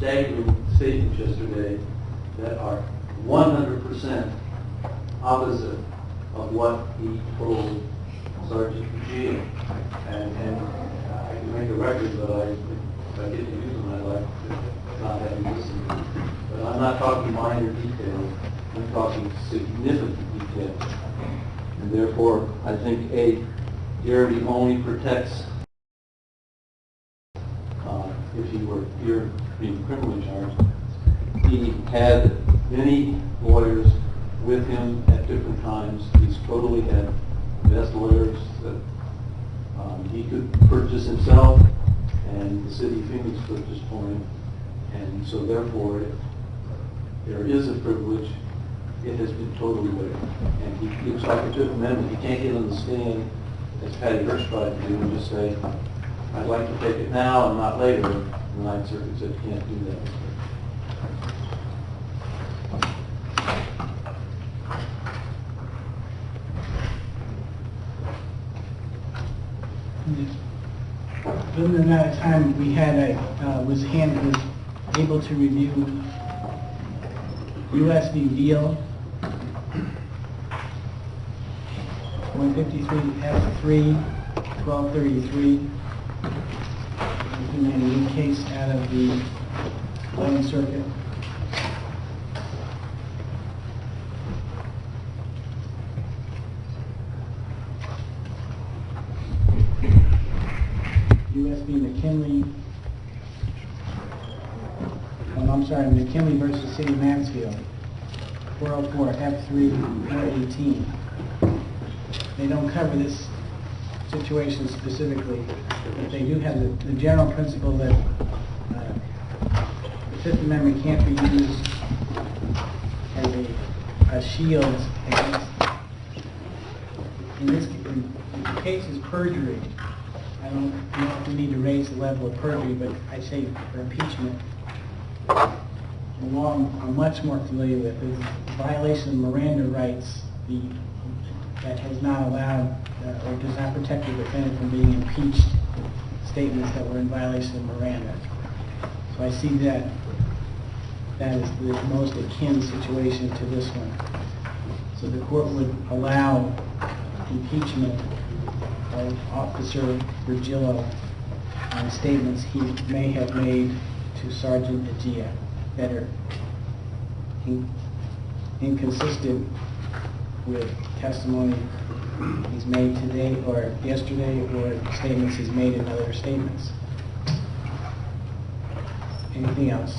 staggering statements yesterday that are 100% opposite of what he told Sergeant G. And I can make a record, but if I get to use them, I'd like to not have you listen. But I'm not talking minor details. I'm talking significant details. And therefore, I think Garrity only protects if he were here being criminally charged. He had many lawyers with him at different times. He's totally had the best lawyers that he could purchase himself, and the city of Phoenix purchased for him. And so therefore, if there is a privilege, it has been totally waived. And he looks like a Fifth Amendment. He can't get on the stand, as Patty Hirsch tried to do, and just say, I'd like to take it now and not later. The Ninth Circuit said you can't do that. Within the amount of time we had, was able to review U.S. v. Veal, 153 F3, 1233. A new case out of the 11th Circuit. U.S. v. McKinley. McKinley versus City of Mansfield, 404 F3, 418. They don't cover this situation specifically, but they do have the general principle that the Fifth Amendment can't be used as a shield against. In the case is perjury. I don't know if we need to raise the level of perjury, but I say for impeachment, the law I'm much more familiar with is violation of Miranda rights that has not allowed or does not protect the defendant from being impeached statements that were in violation of Miranda. So I see that is the most akin situation to this one. So the court would allow impeachment of Officer Virgilio on statements he may have made to Sergeant Agia that are inconsistent with testimony he's made today or yesterday, or statements he's made in other statements. Anything else?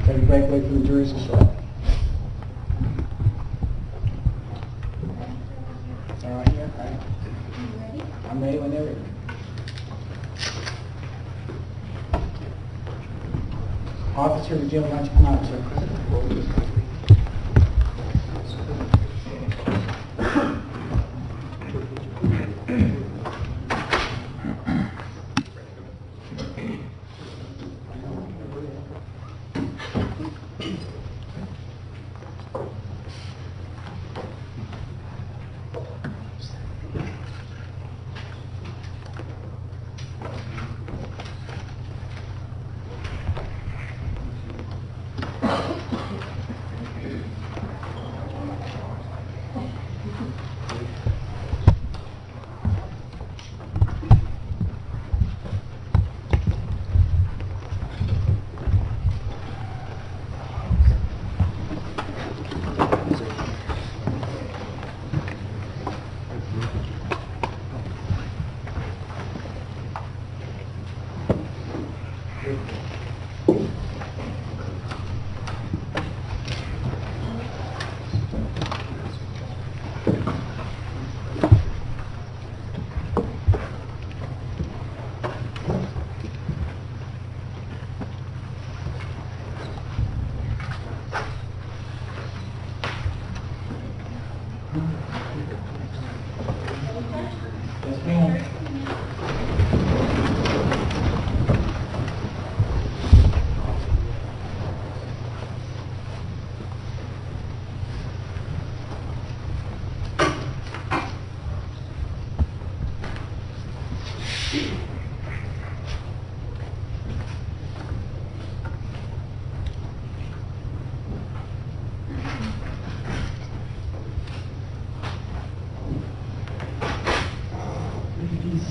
Take a break, wait for the jury's to start. All right, here? All right. You ready? I'm ready when they're ready. Officer Virgilio, why don't you come out, sir?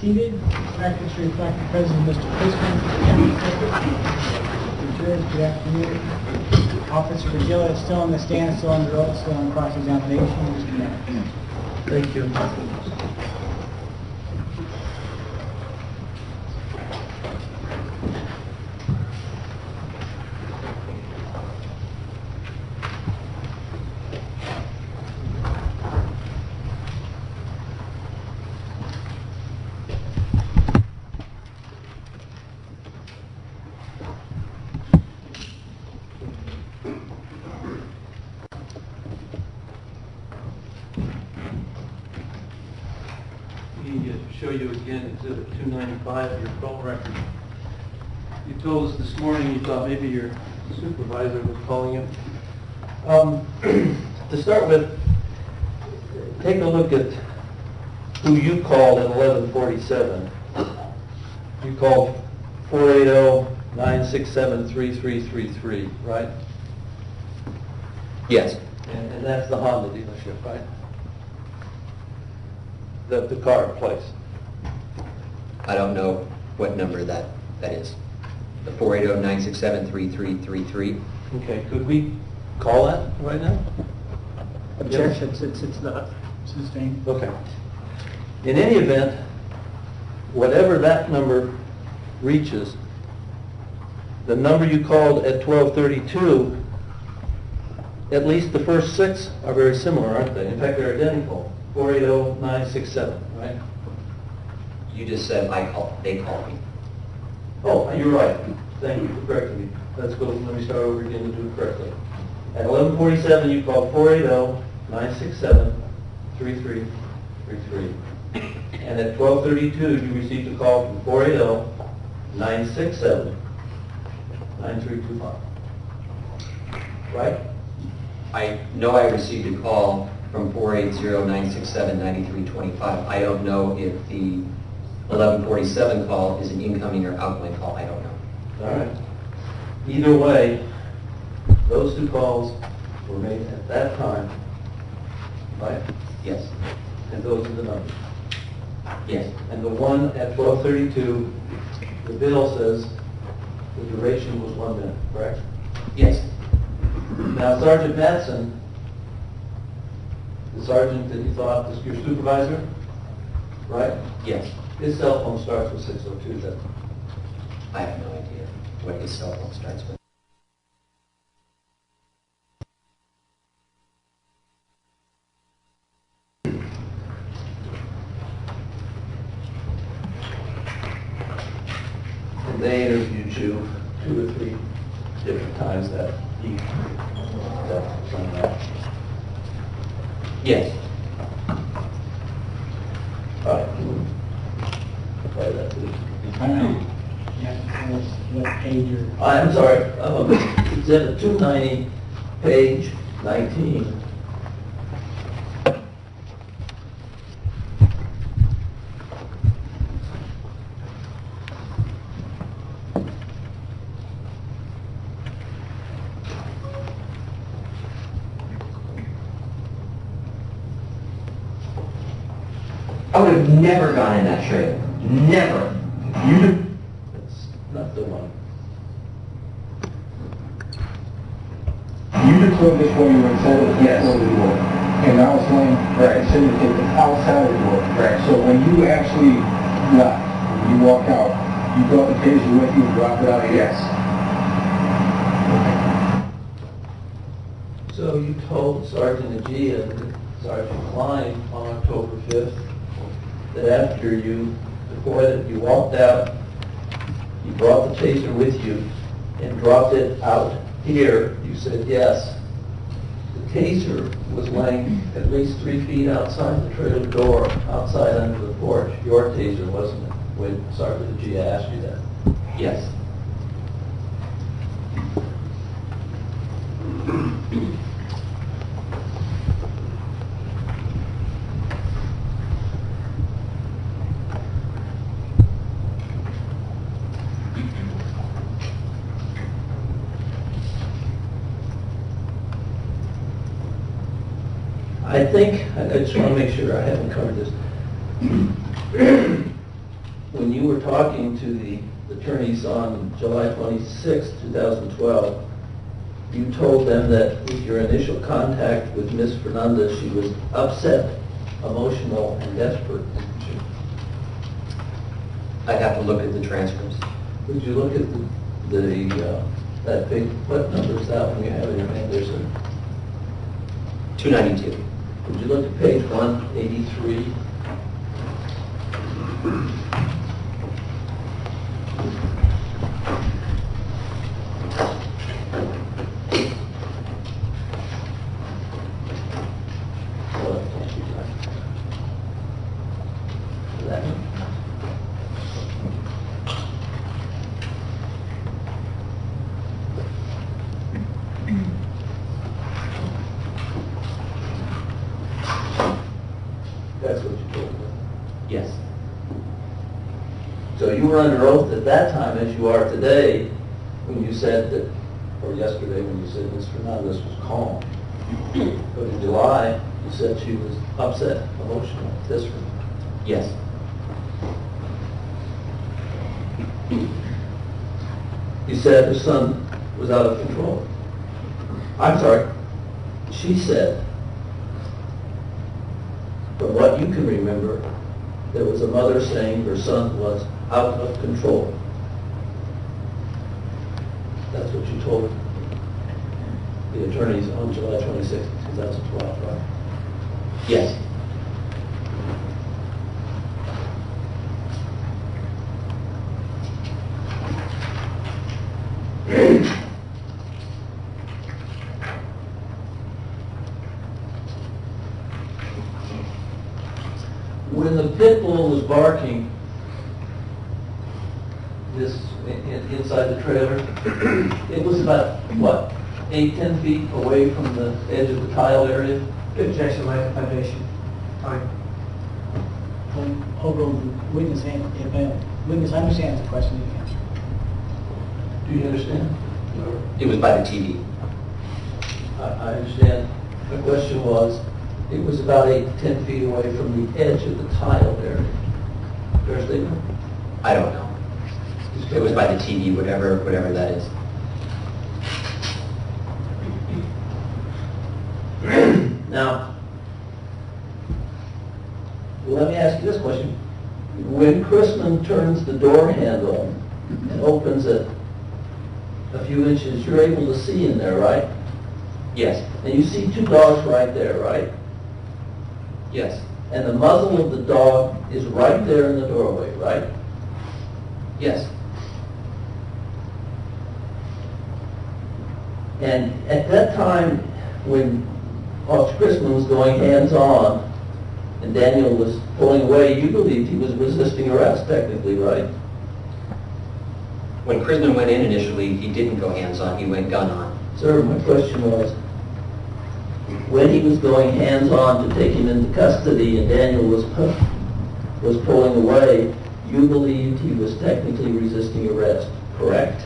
seated. Records reflect the presence of Mr. Chrisman, County Secretary. Judge, good afternoon. Officer Virgil is still on the stand, still under oath, still on cross-examination. Mr. Mayor. Thank you. Show you again Exhibit 295 of your phone record. You told us this morning you thought maybe your supervisor was calling you. To start with, take a look at who you called at 11:47. You called 480-967-3333, right? Yes. And that's the Honda dealership, right? The car place. I don't know what number that is. The 480-967-3333. Okay, could we call that right now? Objection, since it's not sustained. Okay. In any event, whatever that number reaches, the number you called at 12:32, at least the first six are very similar, aren't they? In fact, they're identical. 480-967, right? You just said they called me. Oh, you're right. Thank you for correcting me. Let's go, let me start over again to do it correctly. At 11:47, you called 480-967-3333. And at 12:32, you received a call from 480-967-9325. Right? I know I received a call from 480-967-9325. I don't know if the 11:47 call is an incoming or outgoing call. I don't know. All right. Either way, those two calls were made at that time, right? Yes. And those are the numbers. Yes. And the one at 12:32, the bill says the duration was 1 minute, correct? Yes. Now, Sergeant Matson, the sergeant that you thought was your supervisor, right? Yes. His cell phone starts with 602, doesn't it? I have no idea what his cell phone starts with. And they interviewed you 2 or 3 different times that evening. That's on that. Yes. All right. Play that, please. I know. Yeah, what page you're... I'm sorry, Exhibit 290, page 19. I would have never gone in that trailer. Never. That's not the one. You just told this where you were told it Yes. before the door. And I was saying, Right. said it was outside the door. Right. So when you actually left, when you walked out, you brought the taser with you and dropped it out of Yes. So you told Sergeant Agia and Sergeant Klein on October 5th that after before that you walked out, you brought the taser with you and dropped it out here. You said yes. The taser was laying at least 3 feet outside the trailer door, outside under the porch. Your taser, wasn't it, when Sergeant Agia asked you that? Yes. I think, I just want to make sure I haven't covered this. talking to the attorneys on July 26, 2012, you told them that with your initial contact with Ms. Fernandez, she was upset, emotional, and desperate. I'd have to look at the transcripts. Would you look at that big, what number is that when you have it in your hand there, sir? 292. Would you look at page 183? That one. That's what you told me. Yes. So you were under oath at that time, as you are today, when you said that, or yesterday when you said Ms. Fernandez was calm. But in July, you said she was upset, emotional, desperate. Yes. You said her son was out of control. I'm sorry. She said, from what you can remember, there was a mother saying her son was out of control. That's what you told the attorneys on July 26, 2012, right? Yes. When the pit bull was barking inside the trailer, it was about, what, 8-10 feet away from the edge of the tile area? Objection, lack of foundation. Time. Hold on, witness, witness understands the question, you can answer. Do you understand? It was by the TV. I understand. The question was, it was about 8-10 feet away from the edge of the tile area. Fair statement? I don't know. It was by the TV, whatever that is. Now, let me ask you this question. When Chrisman turns the door handle and opens it a few inches, you're able to see in there, right? Yes. And you see two dogs right there, right? Yes. And the muzzle of the dog is right there in the doorway, right? Yes. And at that time, when Officer Chrisman was going hands-on and Daniel was pulling away, you believed he was resisting arrest, technically, right? When Chrisman went in initially, he didn't go hands-on, he went gun-on. Sir, my question was, when he was going hands-on to take him into custody and Daniel was pulling away, you believed he was technically resisting arrest, correct?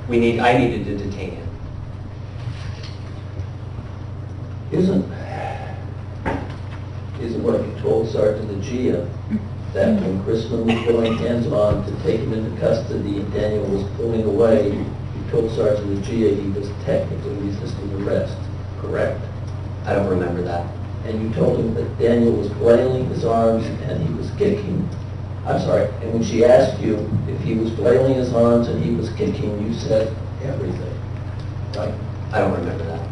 I needed to detain him. Isn't what you told Sergeant Agia, that when Chrisman was going hands-on to take him into custody and Daniel was pulling away, you told Sergeant Agia he was technically resisting arrest, correct? I don't remember that. And you told him that Daniel was flailing his arms and he was kicking. I'm sorry, and when she asked you if he was flailing his arms and he was kicking, you said everything, right? I don't remember that.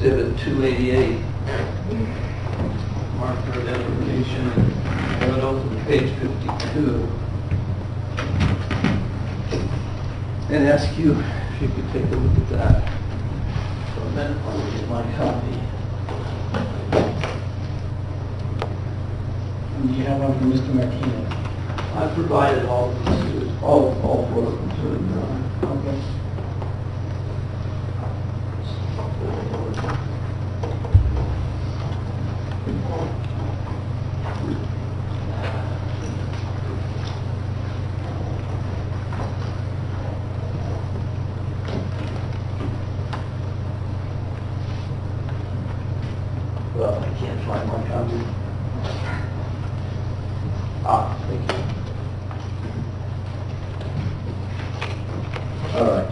Exhibit 288. Mark for identification and went over to page 52. And ask you if you could take a look at that for a minute while we get my copy. And you have one from Mr. Martinez. I provided all of these, all four of them to him. Okay. Well, I can't find my copy. Ah, thank you. All right.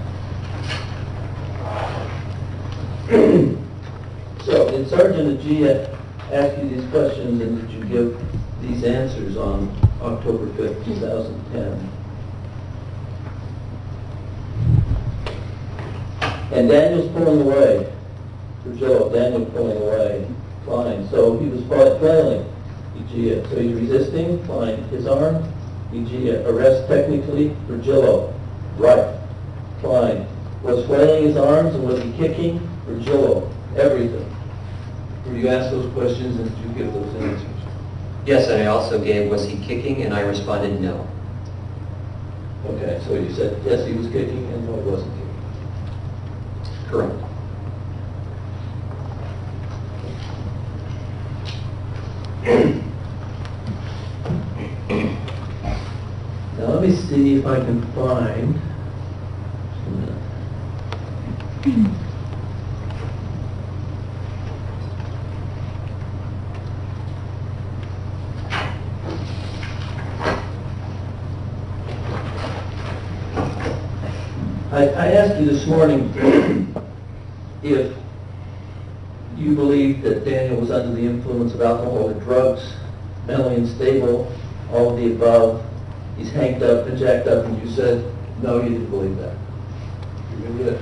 So, did Sergeant Ajia ask you these questions, and did you give these answers on October 5th, 2010? And Daniel's pulling away. For Joe, Daniel pulling away. Fine. So he was flailing. Ajia. So he's resisting. Fine. His arm. Ajia. Arrest technically. Virgillo. Right. Fine. Was flailing his arms and was he kicking? Virgillo. Everything. Were you asked those questions and did you give those answers? Yes, and I also gave, was he kicking? And I responded, no. Okay, so you said yes, he was kicking and no, he wasn't kicking. Correct. Now let me see if I can find. Just a minute. I asked you this morning if you believed that Daniel was under the influence of alcohol or drugs, mentally unstable, all of the above, he's hanked up and jacked up, and you said, no, you didn't believe that. You remember that?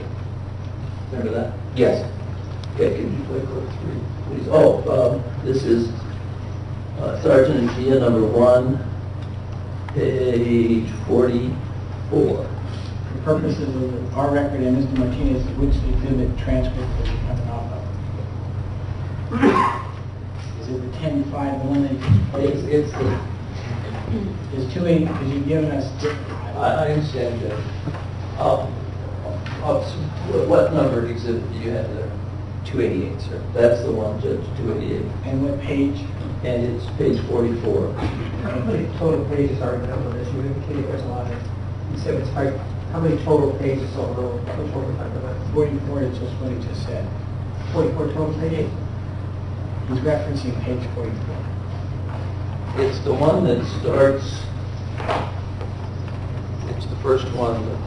Remember that? Yes. Okay, could you play clip 3, please? Oh, this is Sergeant Ajia, number 1, page 44. For purposes of our record and Mr. Martinez, which exhibit transcript are you coming off of? Is it the 10-5, the one that you just It's the, There's 280, because you've given us, I understand that. What number exhibit do you have there? 288, sir. That's the one, Judge, 288. and what page? And it's page 44. How many total pages are in on this? You indicated there's a lot of, you said it's like, how many total pages overall? Which one we're talking about? 44 is just what he just said. 44 total pages? He's referencing page 44. It's the one that starts, it's the first one that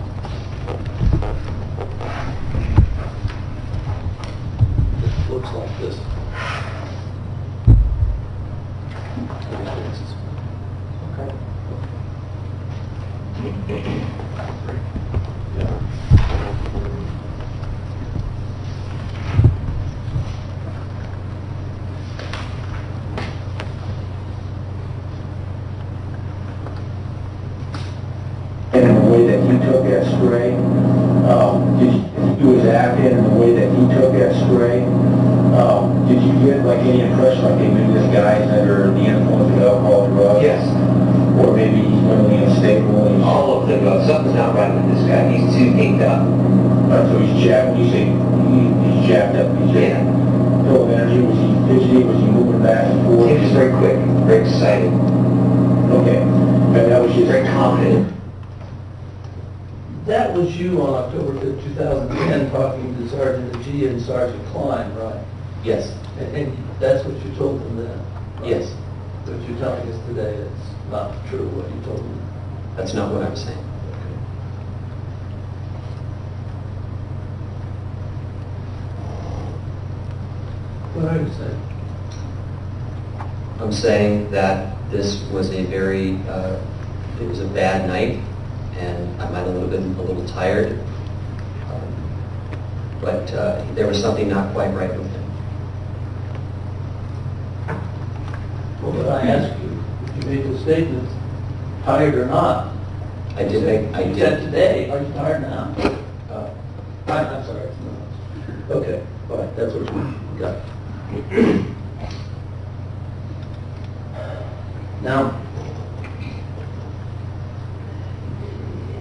looks like this. Okay. And in the way that he took that spray, he was acting in the way that he took that spray. Did you get like any impression like maybe this guy's under the influence of alcohol or drugs? Yes. Or maybe he's mentally unstable? And All of the above. Something's not right with this guy. He's too inked up. so he's jacked. When you say he's jacked up, he's Yeah. full of energy. Was he fidgety? Was he moving back and forth? He was very quick, very excited, Okay. And that was just very confident. That was you on October 5th, 2010, talking to Sergeant Ajia and Sergeant Klein, right? Yes. And that's what you told them then? right? Yes. But you're telling us today it's not true what you told them? That's not what I'm saying. What are you saying? I'm saying that this was a very, it was a bad night, and I might have a little tired. but there was something not quite right with him. Well, but I asked you, if you made the statement, tired or not? I did make, I You said did. today, are you tired now? I'm sorry. Okay, all right, that's what you got. Now,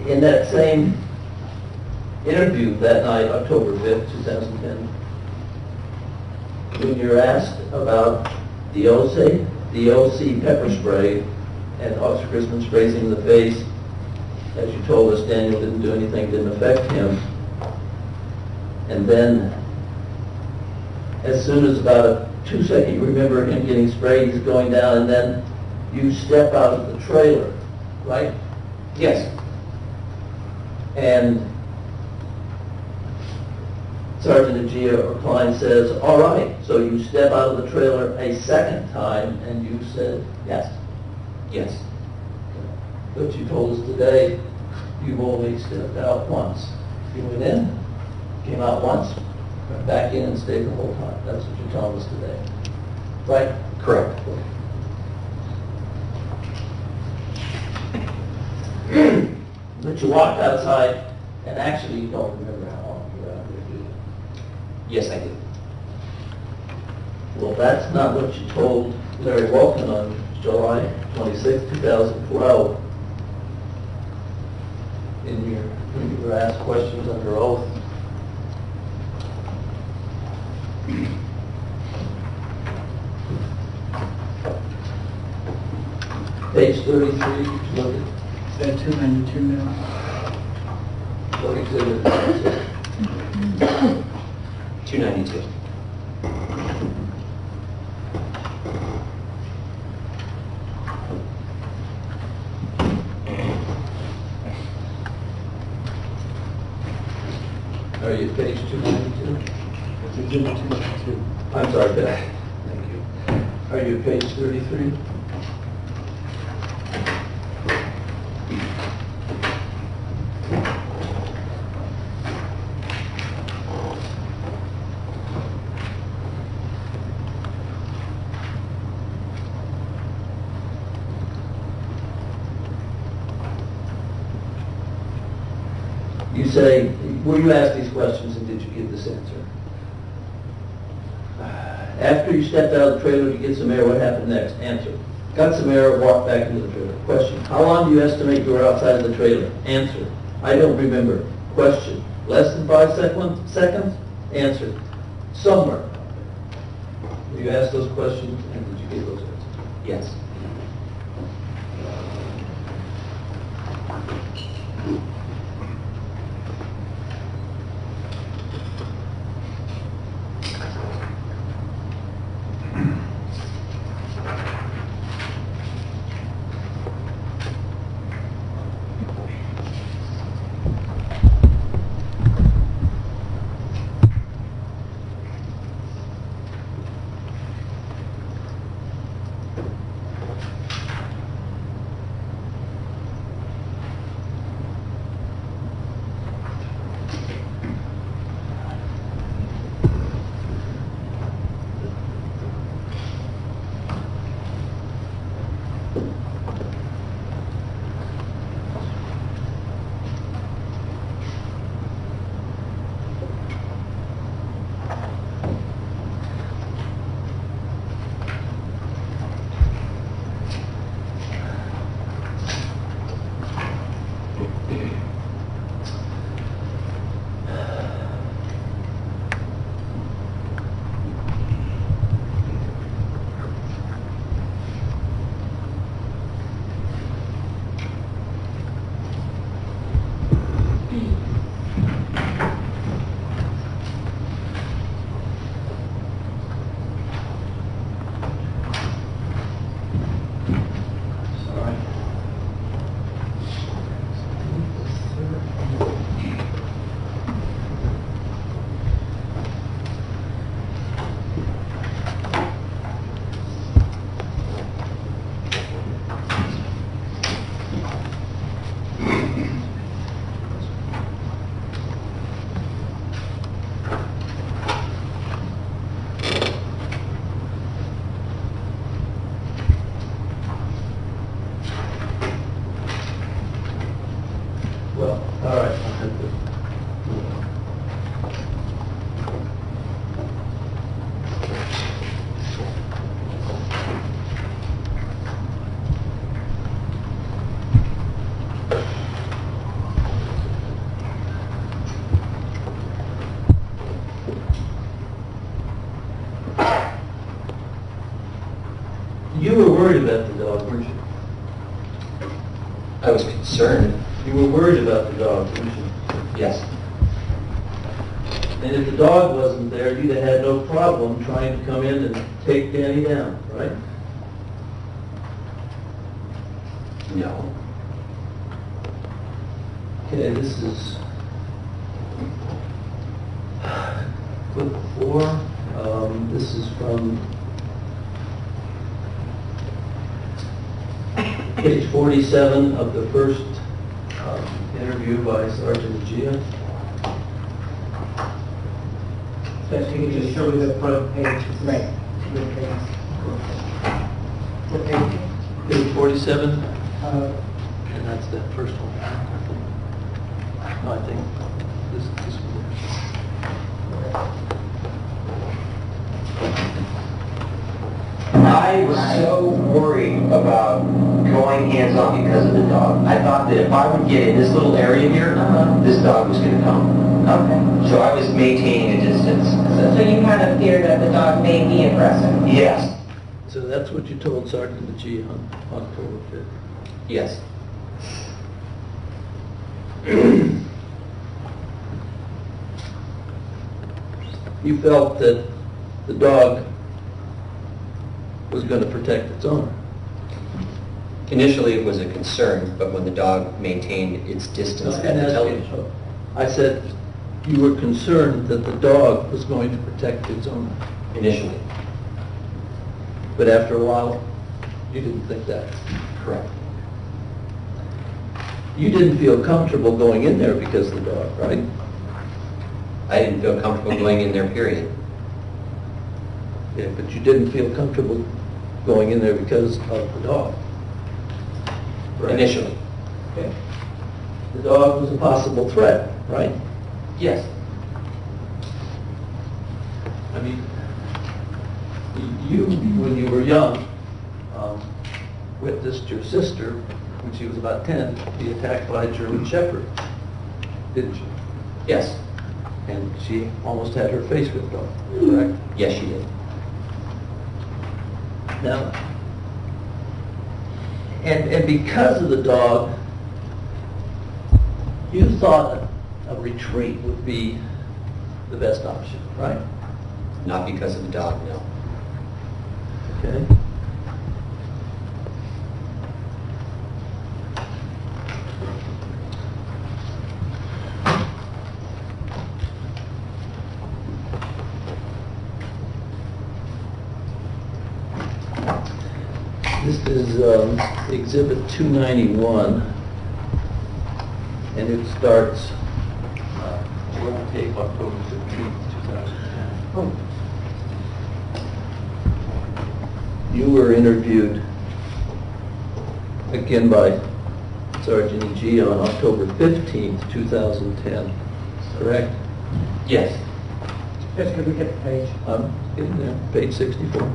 in that same interview that night, October 5th, 2010, when you're asked about the OC pepper spray and Officer Chrisman sprays him in the face, as you told us, Daniel didn't do anything, didn't affect him. And then, as soon as about a 2-second, you remember him getting sprayed, he's going down, and then you step out of the trailer, right? Yes. And Sergeant Agia or Klein says, all right, so you step out of the trailer a second time, and you said, yes. Yes. But you told us today, you've only stepped out once. You went in, came out once, went back in and stayed the whole time. That's what you're telling us today. Right? Correct. But you walked outside, and actually you don't remember how long you were out there, do you? Yes, I did. Well, that's not what you told Larry Walton on July 26, 2012. When you were asked questions under oath. Page 33, look at Is that 292 now? what exhibit. 292. Are you at page 292? It's exhibit 292. I'm sorry, Beth. Thank you. Are you at page 33? You say, were you asked these questions and did you give this answer? After you stepped out of the trailer to get some air, what happened next? Answer. Got some air, walked back into the trailer. Question. How long do you estimate you were outside of the trailer? Answer. I don't remember. Question. Less than 5 seconds? Answer. Somewhere. Were you asked those questions and did you give those answers? Yes. I was concerned, You were worried about the dog, weren't you? yes. And if the dog wasn't there, you'd have had no problem trying to come in and take Danny down, right? No. Okay, this is clip 4. This is from page 47 of the first interview by Sergeant Gia. So if you could just show me the front page. Right. What page? Page 47, Uh, and that's that first one. No, I think this one. I was so worried about going hands-on because of the dog. I thought that if I would get in this little area here, this dog was gonna come. Okay. So I was maintaining a distance. So you kind of feared that the dog may be aggressive? Yes. So that's what you told Sergeant Gia on October 5th. Yes. You felt that the dog was going to protect its owner. Initially, it was a concern, but when the dog maintained its distance at the television. I said you were concerned that the dog was going to protect its owner. Initially, But after a while, you didn't think that. correct. You didn't feel comfortable going in there because of the dog, right? I didn't feel comfortable going in there, period. Yeah, but you didn't feel comfortable going in there because of the dog. Right? Initially. Okay. The dog was a possible threat, right? Yes. I mean, you, when you were young, witnessed your sister, when she was about 10, be attacked by a German Shepherd, didn't you? Yes. And she almost had her face ripped off, correct? Yes, she did. Now, and because of the dog, you thought a retreat would be the best option, right? Not because of the dog, no. Okay. This is Exhibit 291, and it starts, we're on tape October 15th, 2010. You were interviewed again by Sergeant Gia on October 15th, 2010, correct? Yes. just could we get the page? I'm getting there, page 64.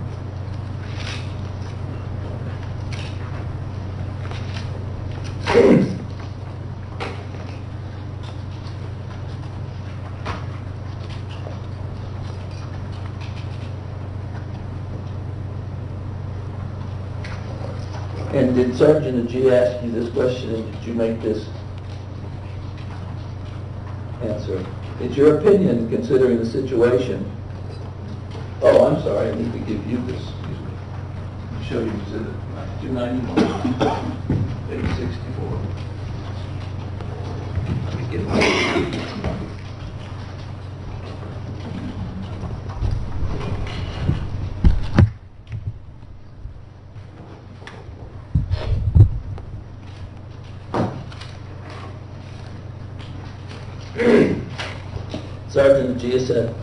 And did Sergeant G ask you this question, and did you make this answer? It's your opinion, considering the situation. Oh, I'm sorry, I need to give you this. Excuse me. Show you Exhibit 291, page 64. Let me get it. Sergeant Gia said,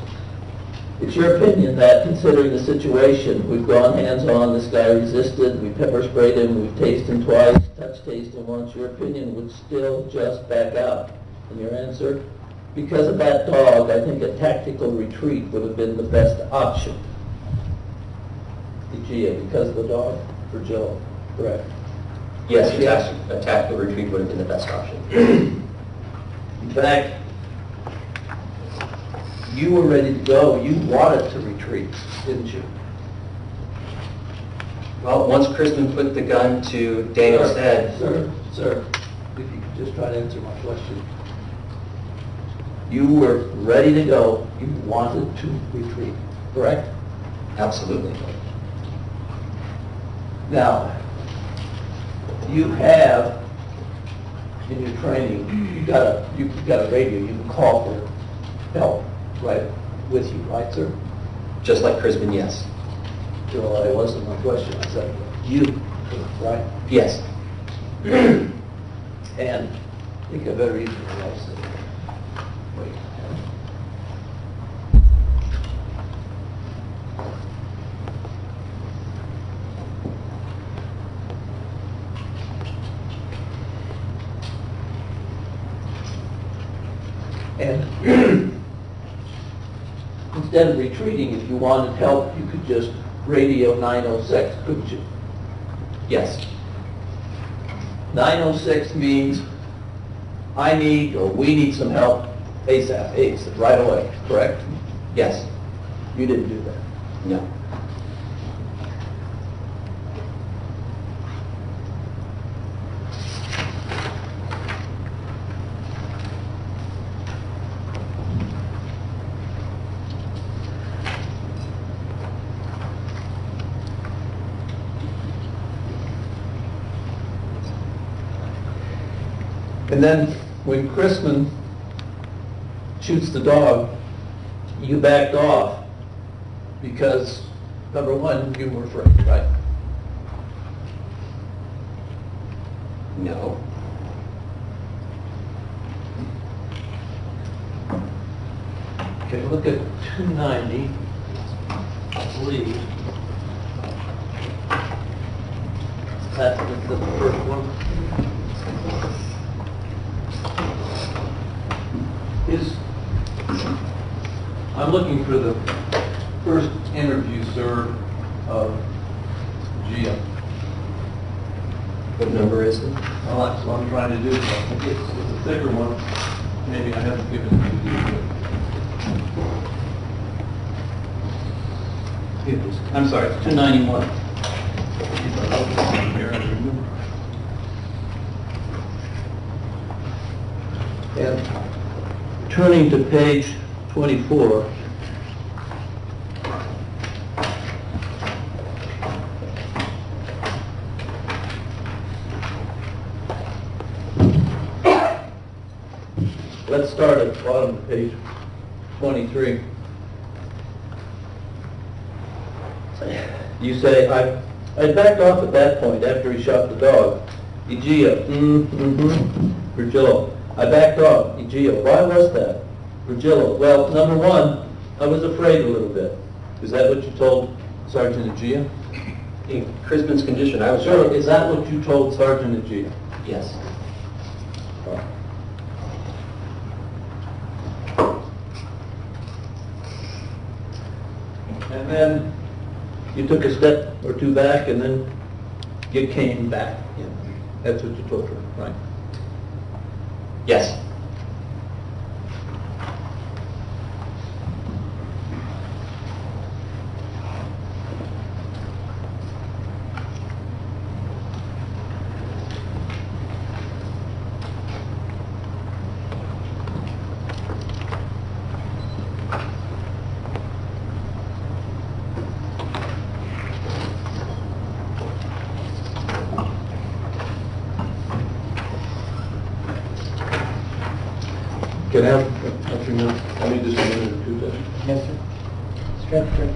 it's your opinion that, considering the situation, we've gone hands-on, this guy resisted, we pepper sprayed him, we've tased him twice, touch-tased him once, your opinion would still just back out. And your answer? Because of that dog, I think a tactical retreat would have been the best option. To Gia, because of the dog, for Joe, correct? Yes, Yes. a tactical retreat would have been the best option. In fact, you were ready to go. You wanted to retreat, didn't you? Well, once Chrisman put the gun to Daniel's head, Sir, if you could just try to answer my question. You were ready to go, you wanted to retreat, correct? Absolutely. Now, you have, in your training, you've got a radio, you can call for help, right, with you, right, sir? Just like Chrisman, yes. Well, that wasn't my question, I said, you, right? Yes. And I think I better use your life, so, wait. And instead of retreating, if you wanted help, you could just radio 906, couldn't you? Yes. 906 means I need, or we need some help ASAP, right away, correct? Yes. You didn't do that. No. And then when Chrisman shoots the dog, you backed off because, number one, you were afraid, right? No. Okay, look at 290, I believe. That's the first one. I'm looking for the first interview, sir, of Gia. What number is it? Well, that's what I'm trying to do. It's a thicker one. Maybe I haven't given it to you. It was, I'm sorry, it's 291. Here, I remember. And turning to page 24, let's start at the bottom of page 23. You say, I backed off at that point after he shot the dog. Egea, Virgilio, I backed off. Egea, why was that? Virgilio, well, number one, I was afraid a little bit. Is that what you told Sergeant Egea? In Chrisman's condition, I was... Sir, is that what you told Sergeant Egea? Yes. And then you took a step or two back and then you came back. That's what you told her, right? Yes. Can I have a few minutes? I need just a minute or two then. Yes, sir. Strap, strap.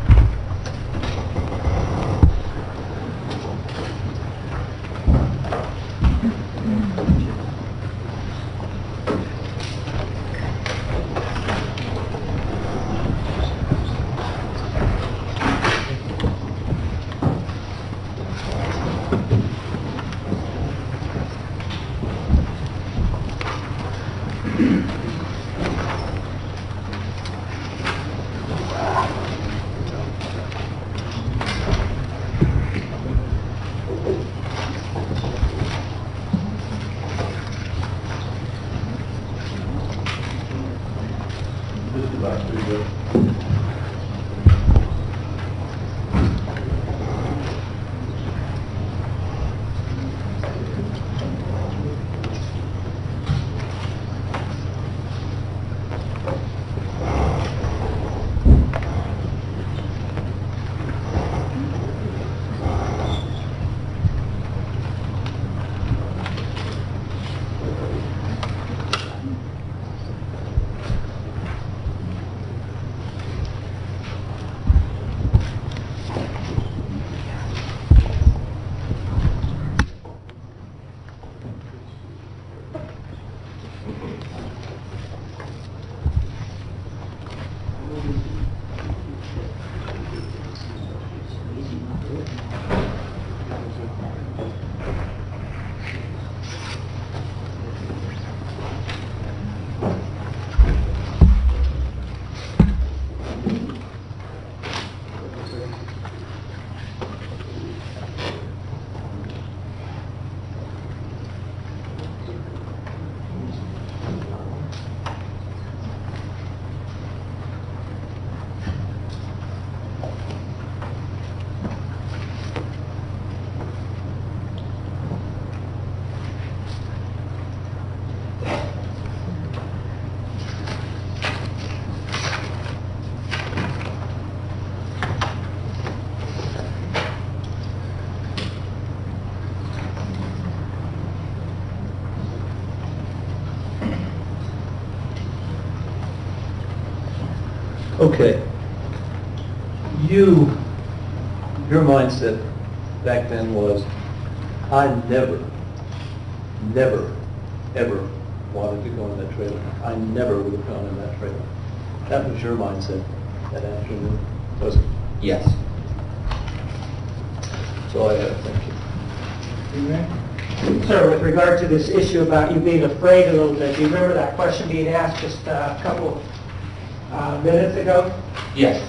Okay. Your mindset back then was, I never, ever wanted to go in that trailer. I never would have gone in that trailer. That was your mindset that afternoon, was it? Yes. That's all I have, thank you. Sir, with regard to this issue about you being afraid a little bit, do you remember that question being asked just a couple minutes ago? Yes.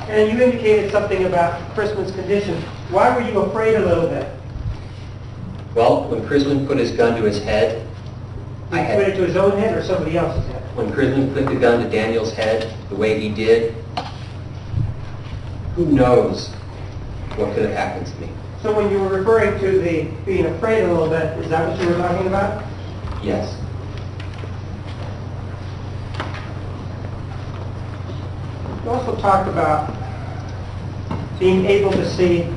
And you indicated something about Chrisman's condition. Why were you afraid a little bit? Well, when Chrisman put his gun to his head, Did he put it to his own head or somebody else's head? when Chrisman put the gun to Daniel's head the way he did, who knows what could have happened to me? So when you were referring to the being afraid a little bit, is that what you were talking about? Yes. You also talked about being able to see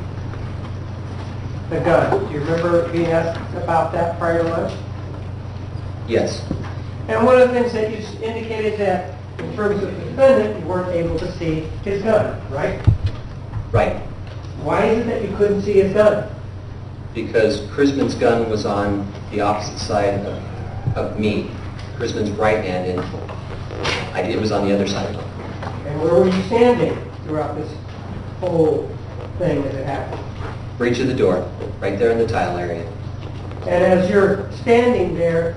the gun. Do you remember being asked about that prior to lunch? Yes. And one of the things that you indicated that in terms of the defendant, you weren't able to see his gun, right? Right. Why is it that you couldn't see his gun? Because Chrisman's gun was on the opposite side of me. Chrisman's right hand, and it was on the other side of him. And where were you standing throughout this whole thing as it happened? Breach of the door, right there in the tile area. And as you're standing there,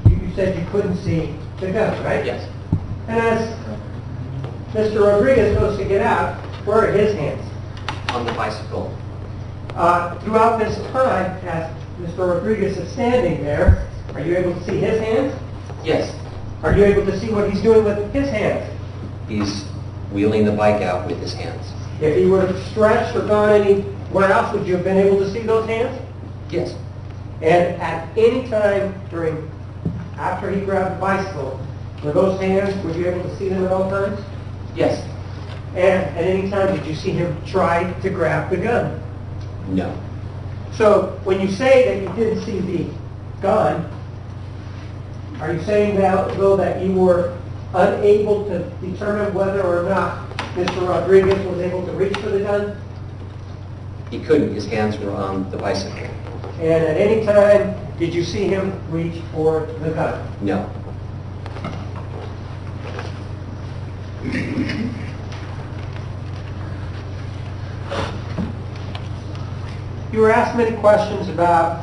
you said you couldn't see the gun, right? Yes. And as Mr. Rodriguez goes to get out, where are his hands? On the bicycle. Throughout this time, as Mr. Rodriguez is standing there, are you able to see his hands? Yes. Are you able to see what he's doing with his hands? He's wheeling the bike out with his hands. If he would have stretched or gone anywhere else, would you have been able to see those hands? Yes. And at any time after he grabbed the bicycle, were those hands, were you able to see them at all times? Yes. And at any time, did you see him try to grab the gun? No. So when you say that you didn't see the gun, are you saying though that you were unable to determine whether or not Mr. Rodriguez was able to reach for the gun? He couldn't. His hands were on the bicycle. And at any time, did you see him reach for the gun? No. You were asked many questions about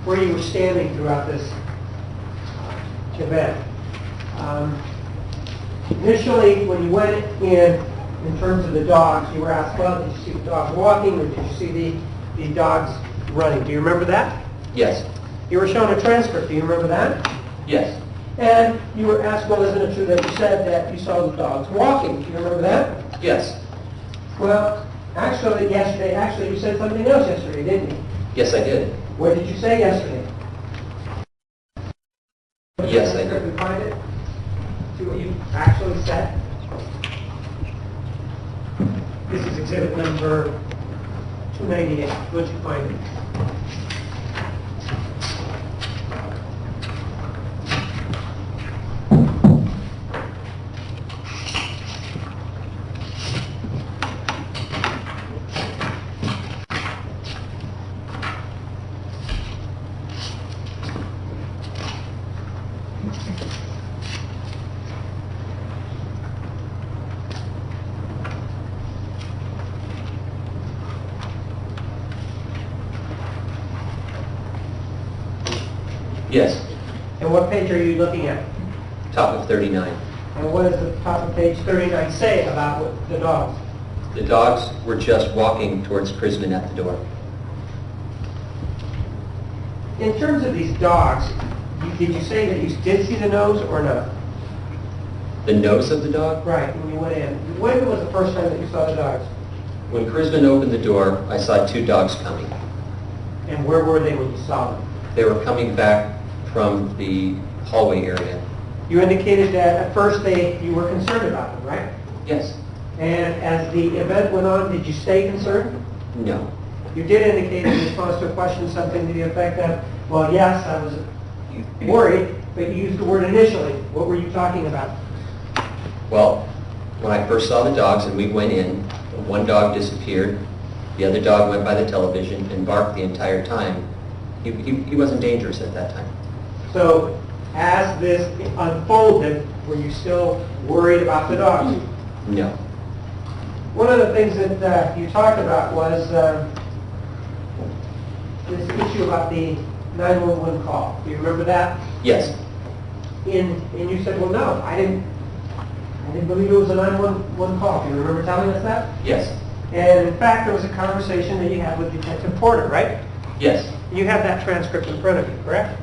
where you were standing throughout this event. Initially, when you went in terms of the dogs, you were asked, well, did you see the dogs walking or did you see the dogs running? Do you remember that? Yes. You were shown a transcript. Do you remember that? Yes. And you were asked, well, isn't it true that you said that you saw the dogs walking? Do you remember that? Yes. Well, actually, you said something else yesterday, didn't you? Yes, I did. What did you say yesterday? Yes, I did. Can we find it? See what you actually said? This is exhibit number 298. What'd you find it? Yes. And what page are you looking at? Top of 39. And what does the top of page 39 say about the dogs? The dogs were just walking towards Chrisman at the door. In terms of these dogs, did you say that you did see the nose or not? The nose of the dog? Right, when you went in. When was the first time that you saw the dogs? When Chrisman opened the door, I saw two dogs coming. And where were they when you saw them? They were coming back from the hallway area. You indicated that at first you were concerned about them, right? Yes. And as the event went on, did you stay concerned? No. You did indicate in response to a question something to the effect of, well, yes, I was worried, but you used the word initially. What were you talking about? Well, when I first saw the dogs and we went in, one dog disappeared, the other dog went by the television and barked the entire time. He wasn't dangerous at that time. So as this unfolded, were you still worried about the dogs? No. One of the things that you talked about was this issue about the 911 call. Do you remember that? Yes. And you said, well, no, I didn't believe it was a 911 call. Do you remember telling us that? Yes. And in fact, there was a conversation that you had with Detective Porter, right? Yes. You have that transcript in front of you, correct?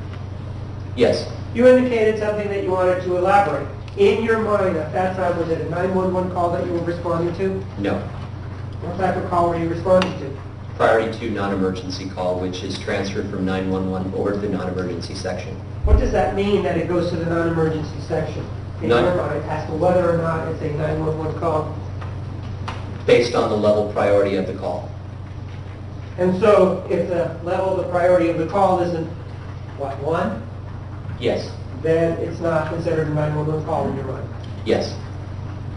Yes. You indicated something that you wanted to elaborate. In your mind at that time, was it a 911 call that you were responding to? No. What type of call were you responding to? Priority 2 non-emergency call, which is transferred from 911 over to the non-emergency section. What does that mean that it goes to the non-emergency section? In None. your mind, as to whether or not it's a 911 call? Based on the level priority of the call. And so, if the level of the priority of the call isn't, what, 1? Yes. Then it's not considered a 911 call in your mind. Yes.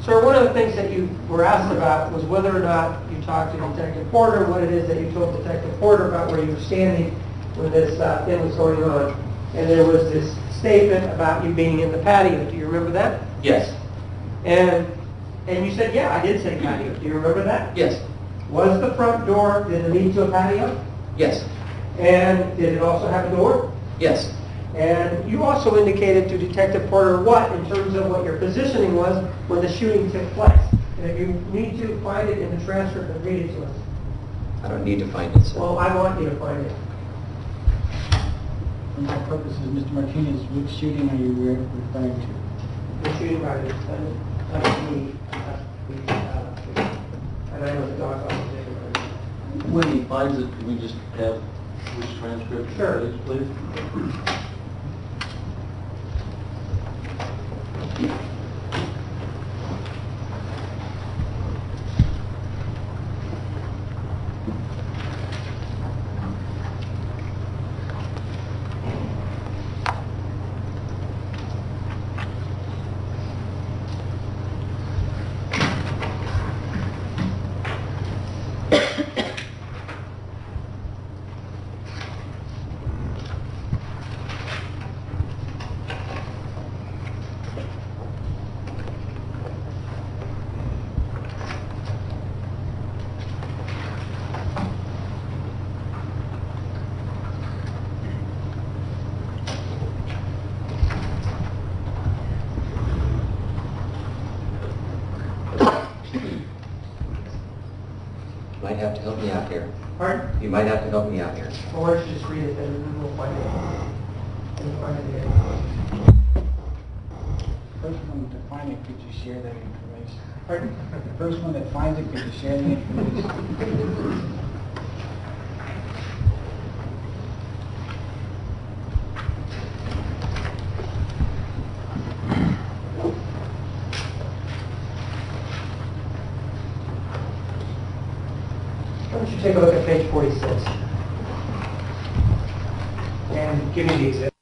Sir, one of the things that you were asked about was whether or not you talked to Detective Porter, what it is that you told Detective Porter about where you were standing when this thing was going on. And there was this statement about you being in the patio. Do you remember that? Yes. And you said, yeah, I did say patio. Do you remember that? Yes. Was the front door, did it lead to a patio? Yes. And did it also have a door? Yes. And you also indicated to Detective Porter what, in terms of what your positioning was when the shooting took place. And if you need to find it in the transcript and read it to us. I don't need to find it, sir. Well, I want you to find it. For my purposes, Mr. Martinez, which shooting are you referring to? The shooting by the defendant, and I know the dog's on the video. When he finds it, can we just have which transcript? Sure. Please. You might have to help me out here. Pardon? You might have to help me out here. Or why don't you just read it and then we'll find it. We'll find it again. First one to find it, could you share that information? Pardon? The first one that finds it, could you share the information? Why don't you take a look at page 46? And give me the exhibit.